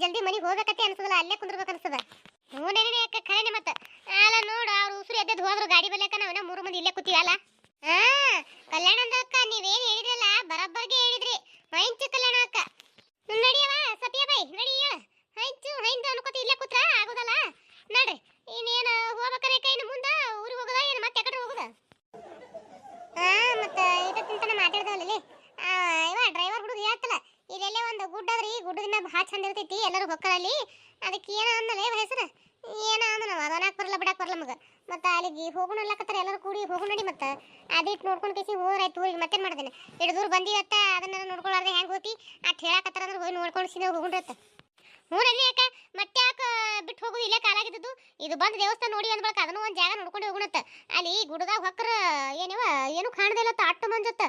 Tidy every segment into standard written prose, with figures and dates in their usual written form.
ಜಲ್ದಿ ಮನೆಗೆ ಹೋಗ್ಬೇಕತ್ತೆ ಅನ್ಸದಲ್ಲ, ಅಲ್ಲೇ ಕುಂದ್ರಬೇಕು ಅನ್ಸದ. ಹ್ಞೂ ನೆನೆ ಅಕ್ಕ ಖರೇನೆ ಮತ್ತ. ಅಲ್ಲ ನೋಡು ಅವ್ರು ಉಸಿರು ಎದ್ದದ್ದು ಹೋದ್ರು ಗಾಡಿ ಬಲ್ಯಾಕ ನಾವಿನ್ನ 3 ಮಂದಿ ಇಲ್ಲೇ ಕೂತೀವಲ್ಲ. ಹಾ ಕಲ್ಯಾಣಂದ ಅಕ್ಕ ನೀವೇನು ಹೇಳಿದ್ರಲ್ಲ ಬರಬ್ಬರ್ಗೆ ಹೇಳಿದ್ರಿ. ಹೈಂಚು ಕಲ್ಯಾಣ ಅಕ್ಕ ನಡಿಯವ ಸಪಿಯ ಬೈ ನಡಿ ಹೇಳ. ಹೈಂಚು ಹೈಂದು ಅನ್ಕೋತಿ ಇಲ್ಲೇ ಕೂತ್ರ ಆಗೋದಲ್ಲ. ನಡ್ರಿ ಇನ್ನೇನು ಹೋಗ್ಬೇಕಾರೆ ಕೈನು ಮುಂದ ಊರಿಗೆ ಹೋಗೋದ ಏನು ಮತ್ತೆ ಯಾಕಡೆ ಹೋಗೋದ? ಹಾ ಮತ್ತೆ ಇದಕ್ಕಿಂತನ ಮಾತಾಡ್ದವಲ್ಲಿ ಇವ ಡ್ರೈವರ್ ಹುಡುಗ ಹೇಳ್ತಲ್ಲ ಇಲ್ಲೆಲ್ಲೇ ಒಂದು ಗುಡ್ಡ ಅದ್ರಿ, ಗುಡ್ಡದಿಂದ ಭಾಳ ಚಂದ ಇರ್ತೈತಿ ಎಲ್ಲರೂ ಹೊಕ್ಕರಲ್ಲಿ. ಅದಕ್ಕೆ ಏನೋ ಅಂದಲ್ಲ ಹೆಸರು ಏನೋ ಅಂದ ನಾವು ಅದನ್ನಾಕ್ ಬರಲ್ಲ ಬಿಡಾಕ್ ಬರಲ್ಲ ಮಗ. ಮತ್ತೆ ಅಲ್ಲಿಗೆ ಹೋಗೋಣ ಅಲ್ಲಕತ್ತಾರ ಎಲ್ಲರೂ ಕೂಡಿ ಹೋಗೋಣ ನಡಿ. ಮತ್ತೆ ಅದಿಟ್ಟು ನೋಡ್ಕೊಂಡು ಕೇಸಿ ಹೋದ್ರಾಯ್ತು ಊರಿಗೆ. ಮತ್ತೇನು ಮಾಡ್ದೇನೆ ಇಷ್ಟು ದೂರ ಬಂದಿವತ್ತ ಅದನ್ನ ನೋಡ್ಕೊಳ್ಳಾರ್ದೆ ಹೆಂಗೆ ಹೋತಿ ಅಟ್ ಹೇಳಕತ್ತಾರ ಅಂದ್ರೆ ಹೋಗಿ ನೋಡ್ಕೊಂಡು ಸೀದಾ ಹೋಗ್ಬಿಡ್ರತ್ತ. ಹ್ಞೂ ರಲ್ಲಿ ಯಾಕ ಮತ್ತೆ ಯಾಕೆ ಬಿಟ್ಟು ಹೋಗೋದು ಇಲ್ಲೇ ಕಾಲಾಗಿದ್ದು. ಇದು ಬಂದು ದೇವಸ್ಥಾನ ನೋಡಿ ಅಂದ್ಬಳಕ ಅದನ್ನು ಒಂದು ಜಾಗ ನೋಡ್ಕೊಂಡು ಹೋಗೋಣತ್ತ. ಅಲ್ಲಿ ಗುಡ್ಡದಾಗ ಹೊಕ್ಕರ ಏನು ಕಾಣದಿಲ್ಲ ಅಟ್ಟು ಮಂಜತ್ತ.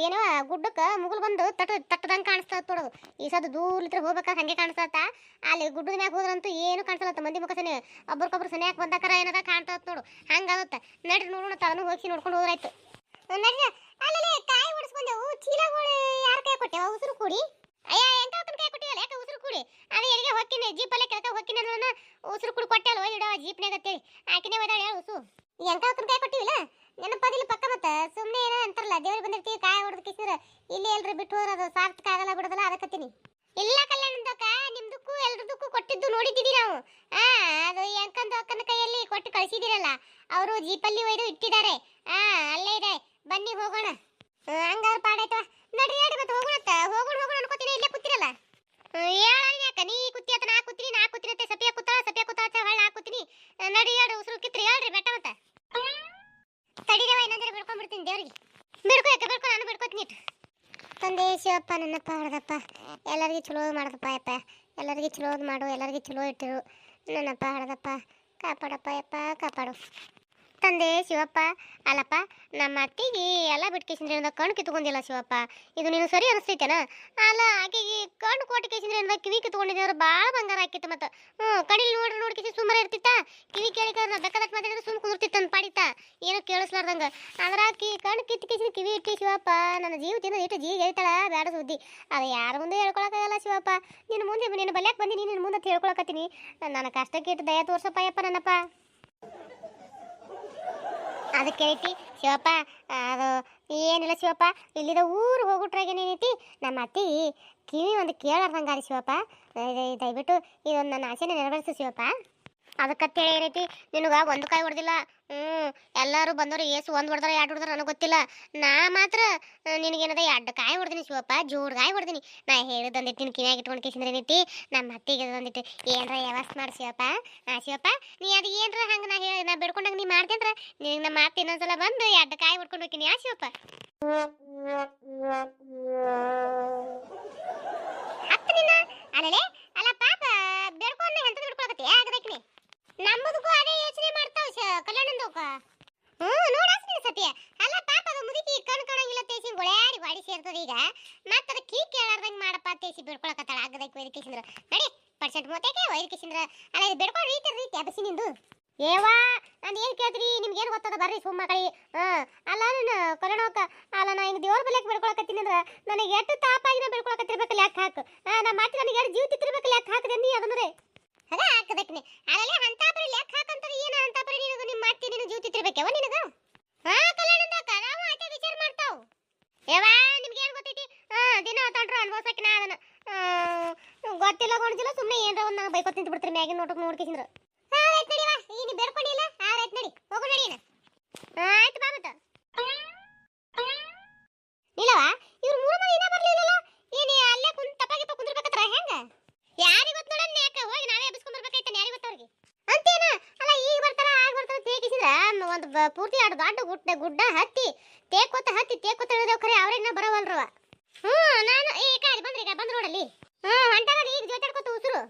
ಏನವ ಗುಡ್ಡಕ್ಕೆ ಮುಗುಲ್ ಬಂದು ತಟ್ಟದಂಗೆ ಕಾಣಿಸ್ತದ ನೋಡೋದು. ಈ ಸದ್ದು ದೂರ್ಲಿತ್ರ ಹೋಗ್ಬೇಕಾದ್ರೆ ಹಂಗೆ ಕಾಣಿಸ್ತತ್ತ. ಅಲ್ಲಿ ಗುಡ್ಡದ ಮ್ಯಾಗ ಹೋದ್ರಂತೂ ಏನು ಕಾಣಿಸಲತ್ತ. ಮಂದಿ ಮುಖ ಸನಿ ಒಬ್ರಿಗೊಬ್ರು ಸನಿಯಾಕ ಬಂದಾಕರ ಏನದ ಕಾಣ್ತದ ನೋಡು ಹಂಗಾದತ್ತ. ನಡ್ರಿ ನೋಡೋಣ ಅದನ್ನು ಹೋಗಿ ನೋಡ್ಕೊಂಡು ಹೋದ್ರಾಯ್ತು. ನಡ್ರಿ ಅಲ್ಲೇ ಕಾಯಿ ಓಡಿಸ್ಕೊಂಡೆವು ಚೀಲಗಳು ಯಾರ ಕೈ ಕೊಟ್ಟೆವ ಉಸಿರು ಕೂಡಿ? ಅಯ್ಯ ಎಂತ ಕೈ ಕೊಟ್ಟಿವಲ್ಲ ಯಾಕೆ ಉಸಿರು ಕೂಡಿ? ಅದೇ ಎಲ್ಲಿಗೆ ಹೊಕ್ಕಿನಿ ಜೀಪಲ್ಲೇ ಕೆಳಕ ಹೊಕ್ಕಿನ ಉಸಿರು ಕೂಡಿ ಕೊಟ್ಟೆಲ್ಲ ಇಡೋ ಜೀಪ್ನಾಗ ಅಂತೇಳಿ ಆಕಿನೇ ಒಯ್ದಾಳೆ ಹೇಳು ಉಸು. ಎಂತ ಕೈ ಕೊಟ್ಟಿವಿಲ್ಲ ನೆನಪದಿಲ್ಲ ಪಕ್ಕ. ಮತ್ತೆ ಸುಮ್ಮನೆ ಏನೋ ಅಂತಾರಲ್ಲ ದೇವ್ರಿಗೆ ಬಂದಿರ್ತೀವಿ ಕಾಯಿ ಹೊಡೆದು ಕಿಸಿದ್ರೆ ಇಲ್ಲಿ ಎಲ್ರು ಬಿಟ್ಟು ಹೋದ್ರೆ ಅದು ಸಾರ್ಥಕ ಆಗಲ್ಲ ಬಿಡೋದಲ್ಲ ಅದಕ್ಕತ್ತೀನಿ. ಇಲ್ಲ ಕಲ್ಯಾಣದಕ್ಕ ನಿಮ್ದಕ್ಕೂ ಎಲ್ರದಕ್ಕೂ ಕೊಟ್ಟಿದ್ದು ನೋಡಿದ್ದೀವಿ ನಾವು. ಅದು ಎಂಕಂದು ಅಕ್ಕನ ಕೈಯಲ್ಲಿ ಕೊಟ್ಟು ಕಳಿಸಿದಿರಲ್ಲ ಅವರು ಜೀಪಲ್ಲಿ ಒಯ್ದು ಇಟ್ಟಿದ್ದಾರೆ. ಅಲ್ಲೇ ಇದೆ ಬನ್ನಿ ಹೋಗೋಣ. ಹಂಗಾದ್ರೆ ಪಾಡಾಯ್ತವ ನಡ್ರಿ ನಡ್ರಿ ಮತ್ತೆ ಹೋಗೋಣ ಅನ್ಕೋತೀನಿ ಇಲ್ಲೇ ಕೂತಿರಲ್ಲ. ಯಾಕ ನೀ ಕುತ್ತಿ ಆತ ನಾ ಕೂತೀನಿ ನಾ ಕೂತಿರತ್ತೆ ಸಪಿಯ ಕೂತಾಳ ಹೊಳ್ಳ ನಾ ಕೂತೀನಿ. ನಡಿ ಹೇಳ್ರಿ ಉಸಿರು ಕಿತ್ರಿ ಹೇಳ್ರಿ ಬೆಟ್ಟ ಮತ್ತೆ ತಡಿರವ ಇನ್ನೊಂದ್ರೆ ಬಿಡ್ಕೊಂಡ್ಬಿಡ್ತೀನಿ ದೇವ್ರಿಗೆ. ಬಿಡ್ಕೊ ನಾನು ಬಿಡ್ಕೋತೀನಿ. ತಂದೆ ಶಿವಪ್ಪ ನನ್ನಪ್ಪ ಹೊಡೆದಪ್ಪ ಎಲ್ಲರಿಗೂ ಚಲೋ ಮಾಡದಪ್ಪ ಯಪ್ಪ. ಎಲ್ಲರಿಗೂ ಚಲೋದು ಮಾಡು, ಎಲ್ಲರಿಗೂ ಚಲೋ ಇಟ್ಟಿರು. ನನ್ನಪ್ಪ ಹೊಡೆದಪ್ಪ ಕಾಪಾಡಪ್ಪ ಯಪ್ಪ ಕಾಪಾಡು. ತಂದೆ ಶಿವಪ್ಪ ಅಲ್ಲಪ್ಪ ನಮ್ಮ ಅತ್ತಿಗೆ ಎಲ್ಲ ಬಿಟ್ಕೇಸಿಂದ್ರಿಂದ ಕಣ್ಣು ಕಿತ್ಕೊಂಡಿಲ್ಲ ಶಿವಪ್ಪ. ಇದು ನೀನು ಸರಿ ಅನಿಸ್ತೈತೇನ? ಅಲ್ಲ ಆಕೆಗೆ ಕಣ್ಣು ಕೊಟ್ಟು ಕೇಸಿಂದ್ರಿಂದ ಕಿವಿ ಕಿತ್ಕೊಂಡಿದ್ರೆ ಭಾಳ ಬಂಗಾರ ಹಾಕಿತ್ತು. ಮತ್ತು ಕಡಿಲಿ ನೋಡ್ಕೇಸಿ ಸುಮ್ಮನೆ ಇರ್ತಿತ್ತ. ಕಿವಿ ಕೇಳಿಕ ಬೇಕಾದಷ್ಟು ಮಾತಾಡಿದ್ರೆ ಸುಮ್ಮ ಕುದುರ್ತಿತ್ತ ಪಾಡಿತ ಏನೋ ಕೇಳಿಸ್ಲಾರ್ದಂಗೆ. ಆದ್ರೆ ಆಕಿ ಕಣ್ಣು ಕಿತ್ತು ಕೇಸಿನ ಕಿವಿ ಇಟ್ಟು ಶಿವಪ್ಪ ನನ್ನ ಜೀವದಿಂದ ಇಟ್ಟು ಜೀವ ಹೇಳ್ತಾಳ ಬೇಡ ಸುದ್ದಿ. ಅದು ಯಾರ ಮುಂದೆ ಹೇಳ್ಕೊಳಕ್ಕಾಗಲ್ಲ ಶಿವಪ್ಪ. ನಿನ್ನ ಮುಂದೆ ನಿನ್ನ ಬಲ್ಯಾಕ ಬಂದು ನಿನ್ನ ಮುಂದೆ ಹೇಳ್ಕೊಳಕತ್ತೀನಿ. ನನ್ನ ಕಷ್ಟಕ್ಕೆ ಇಟ್ಟು ದಯ ತೋರ್ಸಪ್ಪ ಯಪ್ಪ ನನ್ನಪ್ಪ. ಅದಕ್ಕೆ ಏನೈತಿ ಶಿವಪ್ಪ ಅದು ಏನಿಲ್ಲ ಶಿವಪ್ಪ. ಇಲ್ಲಿದ ಊರು ಹೋಗ್ಬಿಟ್ರಾಗೇನೇನೈತಿ ನಮ್ಮ ಅತ್ತಿ ಕಿವಿ ಒಂದು ಕೇಳಾರ್ದಂಗಾರಿ ಶಿವಪ್ಪ. ದಯವಿಟ್ಟು ಇದೊಂದು ನನ್ನ ಆಸೆನ ನೆರವೇರಿಸು ಶಿವಪ್ಪ. ಅದಕ್ಕತ್ತೇಳಿ ಏನೈತಿ ನಿನಗೆ ಒಂದು ಕಾಯಿ ಹೊಡೆದಿಲ್ಲ. ಎಲ್ಲರೂ ಬಂದವರು ಏಸು ಒಂದು ಹೊಡೆದಾರ 2 ಹೊಡೆದಾರ ನನಗೆ ಗೊತ್ತಿಲ್ಲ. ನಾ ಮಾತ್ರ ನಿನಗೇನದ 2 ಕಾಯಿ ಹೊಡೆದಿನಿ ಶಿವಪ್ಪ, ಜೋಡು ಕಾಯಿ ಹೊಡೆದಿನಿ. ನಾ ಹೇಳಿದಂದಿಟ್ಟು ನಿನ್ನ ಕಿವಿಯಾಗಿ ಇಟ್ಕೊಂಡು ಕೇಸಿಂದ್ರೆ ಏನೈತಿ ನಮ್ಮ ಅತ್ತಿಗೆ ಒಂದಿಟ್ಟು ಏನರ ವ್ಯವಸ್ಥೆ ಮಾಡಿ ಶಿವಪ್ಪ. ಶಿವಪ್ಪ ನೀ ಅದು ಏನರ ಹಂಗೆ ನಾ ಬಿಡ್ಕೊಂಡಂಗೆ ನೀ ಮಾಡ್ತೇಂದ್ರೆ ನಿನಗೆ ನಮ್ಮ ಮಾತು ಇನ್ನೊಂದ್ಸಲ ಬಂದು 2 ಕಾಯಿ ಹೊಡ್ಕೊಂಡು ಹೋಗ್ತೀನಿ ಶಿವಪ್ಪ. ಹತ್ತು ನಿನ್ನ ಅಲ್ಲೇ ಅಲ್ಲ ಪಾಪ ಬೇಡ್ಕೊಂಡು ಎಂತ ಬಿಡ್ಕೊಳಕತ್ತಿ ಆಗದಕ್ಕೆ ನಮ್ಮದಕ್ಕೂ ಅದೇ ಯೋಚನೆ ಮಾಡ್ತಾವ ಕಲ್ಯಾಣಂದೋಕ. ನೋಡಾಸ್ತೀನಿ ಸತ್ಯ. ಅಲ್ಲ ಪಾಪ ಅದು ಮುದುಕಿ ಕಣ್ ಕಾಣಂಗಿಲ್ಲ ತೇಸಿ ಗೊಳ್ಯಾಡಿ ಗಾಡಿ ಸೇರ್ತದ. ಈಗ ಮತ್ತೆ ಅದು ಕೀ ಕೇಳಾರ್ದಂಗೆ ಮಾಡಪ್ಪ ತೇಸಿ ಬಿಡ್ಕೊಳಕತ್ತಾಳ ಆಗದಕ್ಕೆ ವೈದ್ಯಕೇಶಂದ್ರ ನಡಿ ಪರ್ಸೆಂಟ್ ಮೂವತ್ತೈಕೆ ವೈದ್ಯಕೇಶಂದ್ರ. ಅಲ್ಲ ಇದು ಬಿಡ್ಕೊಂಡು ರೀತಿ ಹಬಸಿ ನಿಂದು ಏವಾ ನಾನು ಏನು ಕೇಳ್ತೀರಿ ನಿಮ್ಗೇನು ಗೊತ್ತದ ಬರ್ರಿ ಸುಮ್ಮ ಮಕ್ಕಳಿ. ಅಲ್ಲ ನಾನು ಕಲ್ಯಾಣೋಕ ಅಲ್ಲ ನಾ ಹಿಂಗೆ ದೇವ್ರ ಬಲ್ಯಾಕ ಬಿಡ್ಕೊಳಕತ್ತೀನಿ ಅಂದ್ರೆ ನನಗೆ ಎಷ್ಟು ತಾಪಾಗಿ ನಾ ಬಿಡ್ಕೊಳಕತ್ತಿರ್ಬೇಕಲ್ಲ ಯಾಕೆ ಹಾಕು. ನಾ ಮಾತ್ರ ನನಗೆ ಎರಡು ಜೀವ ತಿತ್ತಿರ್ಬೇಕಲ್ಲ ಯಾಕೆ ಹಾಕದೆ ನೀ ಅದನ್ನೇ ಅದ ಹಾಕದಕ್ಕೆ ಅಲ್ಲೇ ಅಂತಾಪರಿ ಲೆಕ್ಕ ಹಾಕಂತಾರೆ. ಏನು ಅಂತಾಪರಿ ನಿನಗೆ ನಿಮ್ಮ ಮಾಡ್ತೀನಿ ನೀನು ಜೀವ ತಿತ್ತಿರ್ಬೇಕವ ನಿನಗ. ಕಲ್ಯಾಣದಾಗ ನಾವು ಆಟೆ ವಿಚಾರ ಮಾಡ್ತಾವ ಏವಾ ನಿಮ್ಗೆ ಏನು ಗೊತ್ತೈತಿ. ದಿನ ತೊಂಡ್ರು ಅನ್ಭವಿಸಕ್ಕೆ ನಾ ಅದನ್ನ ಗೊತ್ತಿಲ್ಲ ಗೊಂಡಿಲ್ಲ ಸುಮ್ಮನೆ ಏನರ ಒಂದು ನಾನು ಬೈಕೊತ್ ನಿಂತು ಬಿಡ್ತೀರಿ ಮ್ಯಾಗಿನ ನೋಡ್ಕೇಸಿಂದ್ರ. ಆಯ್ತು ನಡಿವಾ ಈಗ ನೀ ಬೇಡ್ಕೊಂಡಿಲ್ಲ ಆಯ್ತು ನಡಿ ಹೋಗು ನಡಿ. ಆಯ್ತು ಬಾ ಮತ್ತ ಇಲ್ಲವಾ ಇವ್ರು 3 ಮಂದಿ ಇನ್ನ ಬರ್ಲಿಲ್ಲಲ್ಲ. ಏನು ಅಲ್ಲೇ ತಪ್ಪಾಗಿಪ್ಪ ಕುಂದಿರ್ಬೇಕತ್ರ ಹೆಂಗ ಯಾರಿಗೆ ಗೊತ್ತು ನೋಡನ್ನ. ಯಾಕೆ ಹೋಗಿ ನಾವೇ ಎಬ್ಬಿಸ್ಕೊಂಡ್ ಬರ್ಬೇಕಾಯ್ತಾನೆ ಯಾರಿಗೆ ಗೊತ್ತವ್ರಿಗೆ ಅಂತೇನ. ಅಲ್ಲ ಈಗ ಬರ್ತಾರ ಆಗ ಬರ್ತಾರ ತೇಗಿಸಿದ್ರ ಒಂದು ಪೂರ್ತಿ 2 ದೊಡ್ಡ ಗುಡ್ಡ ಹತ್ತಿ ತೇಕೋತ ಹೇಳಿದೇವ್ ಖರೆ ಅವ್ರೇನ ಬರವಲ್ರವ. ನಾನು ಈ ಕಾರಿ ಬಂದ್ರಿ ಈಗ ಬಂದು ನೋಡಲ್ಲಿ. ಹೊಂಟಾರ ಈಗ ಜೋತಾಡ್ಕೋತ ಉಸುರು.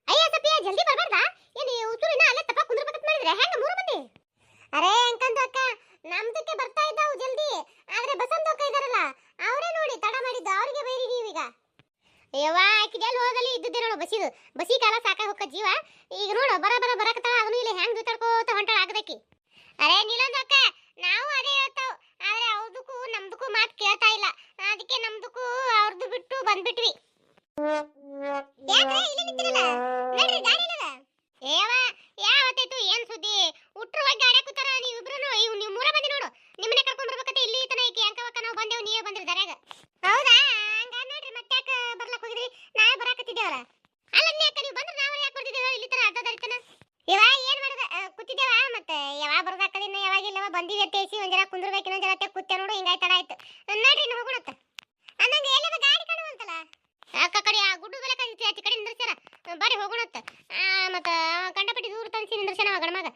ಅಯ್ಯ ಸಪಿಯ ಜಲ್ದಿ ಬರಬಾರ್ದಾ ಏನು ಉಸುರಿನ ಅಲ್ಲೇ ತಪ್ಪ ಕುಂದ್ರಬೇಕಂತ ಮಾಡಿದ್ರೆ ಹೆಂಗ 3 ಮಂದಿ? ಅರೇ ಅಂಕಂದು ಅಕ್ಕ ನಮ್ದಕ್ಕೆ ಬರ್ತಾ ಇದ್ದಾವು ಜಲ್ದಿ. ಆದ್ರೆ ಬಸಂತಕ್ಕ ಇದಾರಲ್ಲ ಅವರೇ ನೋಡಿ ತಡ ಮಾಡಿದ್ದು ಅವ್ರಿಗೆ ಬೈರಿ ನೀವೀಗ. ಅಯ್ಯವ್ವ ಆಕಿಗೆ ಎಲ್ಲಿ ಹೋಗಲಿ ಇದ್ದಿದ್ದೆ ನೋಡು ಬಸಿ ಕಾಲ ಸಾಕಾಗ ಹೋಗ ಜೀವ. ಈಗ ನೋಡು ಬರಕತ್ತಾಳ ಅದನ್ನು ಇಲ್ಲಿ ಹೆಂಗ್ ಜೊತಾಡ್ಕೋತ ಹೊಂಟಾಳ ಆಗದಕ್ಕಿ. ಅರೇ ನೀಲೊಂದು ಅಕ್ಕ ನಾವು ಅದೇ ಹೇಳ್ತಾವ್ ಆದ್ರೆ ಅವ್ರದಕ್ಕೂ ನಮ್ದಕ್ಕೂ ಮಾತು ಕೇಳ್ತಾ ಇಲ್ಲ. ಅದಕ್ಕೆ ನಮ್ದಕ್ಕೂ ಅವ್ರದ್ದು ಬಿಟ್ಟು ಬಂದ್ಬಿಟ್ವಿ. ಯಾಕ್ರೆ ಇಲ್ಲಿ ನಿಂತಿರಲ್ಲ ನಡ್ರಿ ಗಾಡಿ ಇಲ್ಲದ ಏವ ಯಾವತ್ತಾಯ್ತು ಏನ್ ಸುದ್ದಿ ಉಟ್ರು ಹೋಗಿ ಗಾಡಿ ಕೂತಾರ ನೀವು ಇಬ್ರು ನೀವು ಮೂರ ಮಂದಿ ನೋಡು ನಿಮ್ಮನೆ ಕರ್ಕೊಂಡ್ ಬರ್ಬೇಕಂತ ಇಲ್ಲಿ ತನ ಈಕಿ ಅಂಕವಕ್ಕ ನಾವು ಬಂದೇವು ನೀವೇ ಬಂದ್ರಿ ದರ್ಯಾಗ ಹೌದಾ ಹಂಗ ನೋಡ್ರಿ ಮತ್ತೆ ಯಾಕ ಬರ್ಲಕ್ ಹೋಗಿದ್ರಿ ನಾವೇ ಬರಾಕತ್ತಿದ್ದೇವಲ್ಲ ಅಲ್ಲ ಯಾಕ ನೀವು ಬಂದ್ರೆ ನಾವು ಯಾಕೆ ಬರ್ತಿದ್ದೇವೆ ಇಲ್ಲಿ ತರ ಅರ್ಧ ದರಿತನ ಇವ ಏನ್ ಮಾಡದ ಕೂತಿದ್ದೇವ ಮತ್ತೆ ಯಾವಾಗ ಬರ್ದಾಕದಿನ ಯಾವಾಗ ಇಲ್ಲವ ಬಂದಿವಿ ತೇಸಿ ಒಂದ್ ಜರ ಕುಂದ್ರಬೇಕು ಇನ್ನೊಂದ್ ಜರ ಕೂತೆ ನೋಡು ಹಿಂಗಾಯ್ ತಡ ಆಯ್ತು ನಡ್ರಿ ನೀವು ಹೋಗೋಣತ್ತ ಅನ್ನಂಗ ಎಲ್ಲದ ಗಾಡಿ ಕಾಣುವಂತಲ್ಲ ಅಕ್ಕ ಕಡೆ ಆ ಗುಡ್ಡು ಬೆಲೆ ಕಳಿಸಿ ಆಚೆ ಕಡೆ ನಿಂದ್ರಸ್ಯಾರ ಬರ್ರಿ ಹೋಗೋಣತ್ತ ಮತ್ತ ಕಂಡಪಟ್ಟಿ ದೂರ ತನ್ಸಿ ನಿಂದ್ರಸ್ಯಾನ ಗಣಮಗ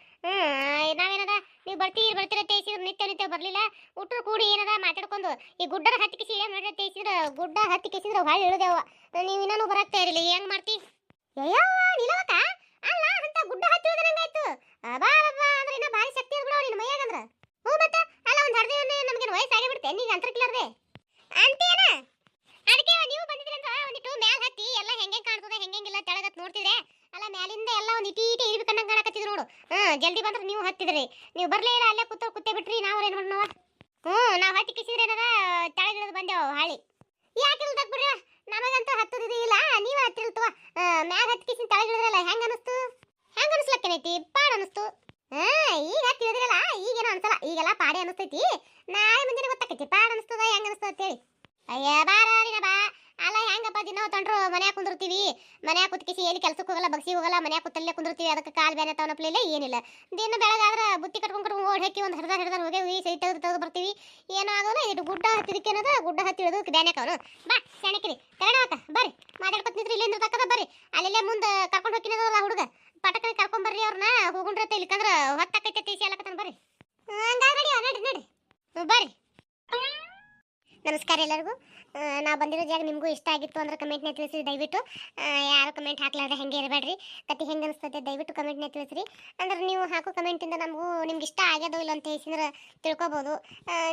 ನಾವೇನದ ನೀವು ಬರ್ತೀರ ತೇಸಿದ್ರು ನಿತ್ಯ ಬರ್ಲಿಲ್ಲ ಉಟ್ರು ಕೂಡಿ ಏನದ ಮಾತಾಡ್ಕೊಂಡು ಈ ಗುಡ್ಡರ ಹತ್ತಿಕಿಸಿ ಏನ್ ಮಾಡ್ರೆ ತೇಸಿದ್ರ ಗುಡ್ಡ ಹತ್ತಿಕಿಸಿದ್ರ ಹೊಳ್ಳಿ ಇಳಿದೇವ ನೀವು ಇನ್ನೂ ಬರಾಕ್ತಾ ಇರಲಿಲ್ಲ ಹೆಂಗ್ ಮಾಡ್ತಿ ಅಯ್ಯೋ ನಿಲವಕ ಅಲ್ಲ ಅಂತ ಗುಡ್ಡ ಹತ್ತಿ ಇಳಿದಂಗಾಯ್ತು ಬಾ ಅಂದ್ರೆ ಇನ್ನ ಭಾರಿ ಶಕ್ತಿ ಅದ ಬಿಡೋ ನಿನ್ನ ಮೈಯಾಗಂದ್ರ ಹ್ಞೂ ಮತ್ತೆ ಅಲ್ಲ ಒಂದ್ ಹಡ್ದೇವನ್ನೇ ನಮ್ಗೇನು ವಯಸ್ಸಾಗಿ ಬಿಡ್ತೆ ನೀಗ ಅಂತರ್ಕಿಲ್ಲಾರ್ದೆ ಅಂತೇನ ಅದಕ್ಕೆ ನೀವು ಬಂದಿದ್ರಂದ್ರ ಒಂದಿಟ್ಟು ಮ್ಯಾಲ ಹತ್ತಿ ಎಲ್ಲ ಹೆಂಗೆ ಕಾಣ್ತದ ಹೆಂಗೆಂಗಿಲ್ಲ ತೆಳಗತ್ ನೋಡ್ತಿದ್ರೆ ಅಲ್ಲ ಮ್ಯಾಲಿಂದ ಎಲ್ಲ ಒಂದ್ ಇಟೀಟ ಇರ್ಬೇಕನ್ನಂಗ ಕಾಣಕತ್ತಿದ್ರು ನೋಡು ಜಲ್ದಿ ಬಂದ್ರೆ ನೀವು ಹತ್ತಿದ್ರಿ ನೀವು ಬರ್ಲೇ ಇಲ್ಲ ಅಲ್ಲೇ ಕೂತೆ ಬಿಟ್ರಿ ನಾವ್ ಏನ್ ಮಾಡೋಣ ನಾವ್ ಹತ್ತಿ ಕಿಸಿದ್ರೆ ಏನದ ತೆಳಗಿಳಿದು ಬಂದೇವು ಹಾಳಿ ಯಾಕೆ ಇಲ್ದಾಗ ಬಿಡ್ರ ನಮಗಂತೂ ಹತ್ತದಿದೆ ಇಲ್ಲ ನೀವ್ ಹತ್ತಿಲ್ತವ ಮ್ಯಾಗ ಹತ್ತಿ ಕಿಸಿನ ತೆಳಗಿಳಿದ್ರಲ್ಲ ಹೆಂಗ ಅನಿಸ್ಲಕ್ಕೇನೈತಿ ಪಾಡ್ ಅನಿಸ್ತು ಈಗ ಹತ್ತಿದ್ರಲ್ಲ ಈಗೇನೋ ಅನ್ಸಲ್ಲ ಈಗೆಲ್ಲ ಪಾಡಿ ಅನಿಸ್ತೈತಿ ನಾಳೆ ಮುಂಜಾನೆ ಗೊತ್ತಾಕೈತಿ ಪಾಡ್ ಅನಿಸ್ತದ ಹೆಂಗ ಅನಿಸ್ತದ ಅಂತೇಳಿ ಅಯ್ಯ ಬಾರ ಬಾ ಅಲ್ಲ ಹೆಂಗಪ್ಪ ದಿನ ತೊಂಡ್ರು ಮನ್ಯಾಗ ಕುಂದಿರ್ತೀವಿ ಮನ್ಯಾಗ ಕುತ್ಕಿಸಿ ಎಲ್ಲಿ ಕೆಲ್ಸಕ್ಕೆ ಹೋಗಲ್ಲ ಬಗ್ಸಿ ಹೋಗಲ್ಲ ಮನ್ಯಾಗ ಕುತ್ತಲ್ಲೇ ಕುಂದಿರ್ತೀವಿ ಅದಕ್ಕೆ ಕಾಲ್ ಬೇನೆ ತವನಪ್ಲಿಲ್ಲ ಏನಿಲ್ಲ ದಿನ ಬೆಳಗಾದ್ರೆ ಬುತ್ತಿ ಕಟ್ಕೊಂಡು ಓಡಿ ಹಾಕಿ ಒಂದು ಹಿಡ್ದಾರ ಹೋಗೇವಿ ಸೈ ತೆಗೆದು ಬರ್ತೀವಿ ಏನೋ ಆಗೋಲ್ಲ ಇದು ಗುಡ್ಡ ಹತ್ತಿದಕ್ಕೇನದ ಗುಡ್ಡ ಹತ್ತಿ ಇಳಿದಕ್ಕೆ ಬ್ಯಾನ್ಯಾಕವನು ಬಾ ಸೆಣಕಿರಿ ತೆರಣ ಬರ್ರಿ ಮಾತಾಡ್ಕೊತ ನಿಂತ್ರಿ ಇಲ್ಲೇಂದ್ರ ತಕ್ಕದ ಬರ್ರಿ ಅಲ್ಲೆಲ್ಲೇ ಮುಂದೆ ಕರ್ಕೊಂಡು ಹೋಗಿನದಲ್ಲ ಹುಡುಗ ಪಟಕನ ಕರ್ಕೊಂಡ್ ಬರ್ರಿ ಅವ್ರನ್ನ ಹೋಗುಂಡ್ರತ್ತ ಇಲ್ಲಿಕಂದ್ರ ಹೊತ್ತಾಕೈತೆ ತೀಸಿ ಅಲ್ಲಕತ್ತಾನ ಬರ್ರಿ ಹಂಗಾಗಡಿ ನಡ್ರಿ ಬರ್ರಿ ನಮಸ್ಕಾರ ಎಲ್ಲರಿಗೂ ನಾ ಬಂದಿರೋ ಜಾಗ ನಿಮಗೂ ಇಷ್ಟ ಆಗಿತ್ತು ಅಂದ್ರೆ ಕಮೆಂಟ್ನ ತಿಳಿಸಿ ದಯವಿಟ್ಟು ಯಾರು ಕಮೆಂಟ್ ಹಾಕ್ಲಾರ್ದೆ ಹೆಂಗೆ ಇರಬೇಡ್ರಿ ಕತೆ ಹೆಂಗೆ ಅನಿಸ್ತದೆ ದಯವಿಟ್ಟು ಕಮೆಂಟ್ನ ತಿಳಿಸ್ರಿ ಅಂದ್ರೆ ನೀವು ಹಾಕೋ ಕಮೆಂಟಿಂದ ನಿಮ್ಗೆ ಇಷ್ಟ ಆಗ್ಯದೋ ಇಲ್ಲ ಅಂತ ಹೇಳಿದ್ರೆ ತಿಳ್ಕೊಬೋದು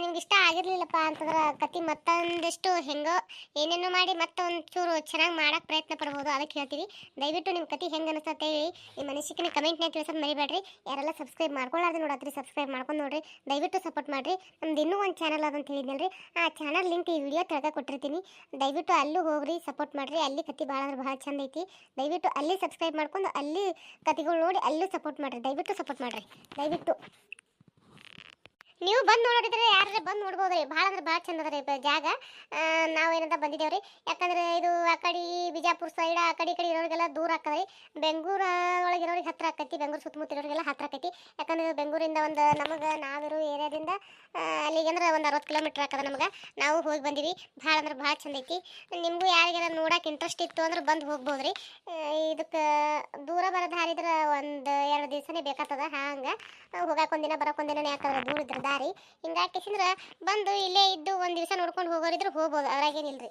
ನಿಮ್ಗೆ ಇಷ್ಟ ಆಗಿರ್ಲಿಲ್ಲಪ್ಪ ಅಂತಂದ್ರೆ ಕತೆ ಮತ್ತೊಂದಿಷ್ಟು ಹೆಂಗೋ ಏನೇನೋ ಮಾಡಿ ಮತ್ತೊಂಚೂರು ಚೆನ್ನಾಗಿ ಮಾಡೋಕ್ಕೆ ಪ್ರಯತ್ನ ಪಡ್ಬೋದು ಅದಕ್ಕೆ ಹೇಳ್ತೀವಿ ದಯವಿಟ್ಟು ನಿಮ್ಮ ಕತೆ ಹೆಂಗೆ ಅನಿಸ್ತತೆ ಹೇಳಿ ನಿಮ್ಮ ಮನಸ್ಸಿಗೆ ಕಮೆಂಟ್ನ ತಿಳಿಸೋದು ಮರಿಬೇಡ್ರಿ ಯಾರೆಲ್ಲ ಸಬ್ಸ್ಕ್ರೈಬ್ ಮಾಡ್ಕೊಳ್ಳಾರ್ದು ನೋಡತ್ರಿ ಸಬ್ಸ್ಕ್ರೈಬ್ ಮಾಡ್ಕೊಂಡು ನೋಡ್ರಿ ದಯವಿಟ್ಟು ಸಪೋರ್ಟ್ ಮಾಡಿರಿ ನಮ್ದು ಇನ್ನೂ ಒಂದು ಚಾನಲ್ ಅದಂತ ಹೇಳಿದ್ನಲ್ರಿ ಆ ಚಾನಲ್ ಲಿಂಕ್ ಈ ವಿಡಿಯೋ ತೆಳಗೆ ಕೊಟ್ಟಿರ್ತೀನಿ ದಯವಿಟ್ಟು ಅಲ್ಲೂ ಹೋಗ್ರಿ ಸಪೋರ್ಟ್ ಮಾಡ್ರಿ ಅಲ್ಲಿ ಕತೆ ಭಾಳ ಅಂದ್ರೆ ಭಾಳ ಚಂದ ಐತಿ ದಯವಿಟ್ಟು ಅಲ್ಲಿ ಸಬ್ಸ್ಕ್ರೈಬ್ ಮಾಡ್ಕೊಂಡು ಅಲ್ಲಿ ಕತೆಗಳು ನೋಡಿ ಅಲ್ಲೂ ಸಪೋರ್ಟ್ ಮಾಡ್ರಿ ದಯವಿಟ್ಟು ಸಪೋರ್ಟ್ ಮಾಡ್ರಿ ದಯವಿಟ್ಟು ನೀವು ಬಂದು ನೋಡಿದ್ರೆ ಯಾರು ಬಂದು ನೋಡ್ಬೋದ್ರಿ ಭಾಳ ಅಂದ್ರೆ ಭಾಳ ಚಂದ ಅದ ರೀ ಜಾಗ ನಾವೇನಂತ ಬಂದಿದ್ದೇವ್ರಿ ಯಾಕಂದ್ರೆ ಇದು ಆ ಕಡೆ ಬಿಜಾಪುರ ಸೈಡ್ ಆ ಕಡೆ ಇರೋರಿಗೆಲ್ಲ ದೂರ ಆಗ್ತದೆ ರೀ ಬೆಂಗಳೂರು ಒಳಗಿರೋರಿಗೆ ಹತ್ರ ಆಕೈತಿ ಬೆಂಗಳೂರು ಸುತ್ತಮುತ್ತ ಇರೋರಿಗೆಲ್ಲ ಹತ್ರ ಆಕೈತಿ ಯಾಕಂದ್ರೆ ಬೆಂಗಳೂರಿಂದ ಒಂದು ನಮಗೆ ನಾವಿರೋ ಏರಿಯಾದಿಂದ ಅಲ್ಲಿಗೆ ಅಂದ್ರೆ ಒಂದು 60 ಕಿಲೋಮೀಟ್ರ್ ಆಗ್ತದೆ ನಮ್ಗೆ ನಾವು ಹೋಗಿ ಬಂದೀವಿ ಭಾಳ ಅಂದ್ರೆ ಭಾಳ ಚಂದ ಐತಿ ನಿಮಗೂ ಯಾರಿಗಾರ ನೋಡಕ್ಕೆ ಇಂಟ್ರೆಸ್ಟ್ ಇತ್ತು ಅಂದ್ರೆ ಬಂದು ಹೋಗ್ಬೋದು ರೀ ಇದಕ್ಕೆ ದೂರ ಬರೋದು ಹಾರಿದ್ರೆ ಒಂದು 2 ದಿವಸನೇ ಬೇಕಾಗ್ತದ ಹಂಗೆ ಹೋಗಕ್ಕೆ ಒಂದಿನ ಬರೋಕೆ ಒಂದಿನ ಯಾಕಂದ್ರೆ ದೂರ ಇದ್ರೆ ದಾರಿ ಹಿಂಗಾಕಿಸಿದ್ರೆ ಬಂದು ಇಲ್ಲೇ ಇದ್ದು ಒಂದು ದಿವಸ ನೋಡ್ಕೊಂಡು ಹೋಗೋರಿದ್ರೆ ಹೋಗ್ಬೋದು ಅದ್ರಾಗೇನಿಲ್ಲ ರೀ